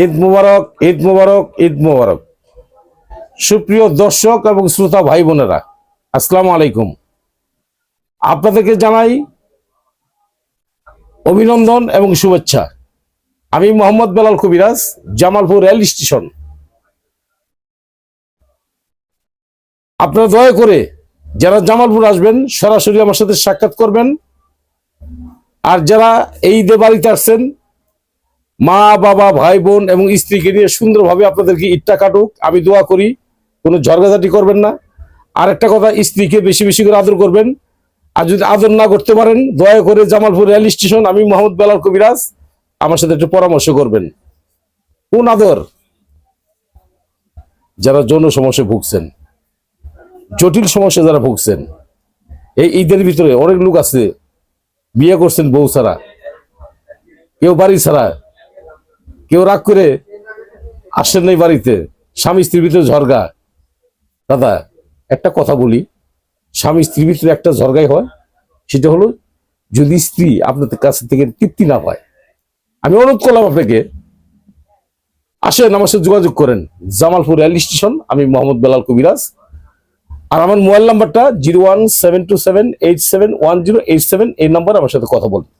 ঈদ মুবারক, ঈদ মুবারক, ঈদ মুবারক। সুপ্রিয় দর্শক এবং শ্রোতা ভাই বোনেরা, আসসালামু আলাইকুম। আপনাদেরকে জানাই অভিনন্দন এবং শুভেচ্ছা। আমি মোহাম্মদ বেলাল কবিরাজ, জামালপুর রেল স্টেশন। আপনারা দয়া করে যারা জামালপুর আসবেন সরাসরি আমার সাথে সাক্ষাৎ করবেন। আর যারা এই ঈদে বাড়িতে আসছেন, মা বাবা ভাই বোন এবং স্ত্রীকে নিয়ে সুন্দরভাবে আপনাদেরকে ঈদটা কাটুক, আমি দোয়া করি। কোনো ঝগড়াঝাটি করবেন না। আর একটা কথা, স্ত্রীকে বেশি বেশি করে আদর করবেন। আর যদি আদর না করতে পারেন, দয়া করে জামালপুর রেল স্টেশন, আমি মোহাম্মদ বেলাল কবিরাজ, আমার সাথে একটু পরামর্শ করবেন। কোন আদর? যারা যৌন সমস্যায় ভুগছেন, জটিল সমস্যা যারা ভুগছেন, এই ঈদের ভিতরে অনেক লোক আছে বিয়ে করছেন বউ ছাড়া, কেউ বাড়ি ছাড়া, কেউ রাগ করে আসেন নাই বাড়িতে, স্বামী স্ত্রীর ভিতরে ঝগড়া। দাদা, একটা কথা বলি, স্বামী স্ত্রীর ভিতরে একটা ঝগড়াই হয়, সেটা হলো যদি স্ত্রী আপনাদের কাছ থেকে তৃপ্তি না পায়। আমি অনুরোধ করলাম আপনাকে, আসেন আমার সাথে যোগাযোগ করেন, জামালপুর রেল স্টেশন, আমি মোহাম্মদ বেলাল কবিরাজ। আর আমার মোবাইল নাম্বারটা 01727871087, এই নাম্বার আমার সাথে কথা বলুন।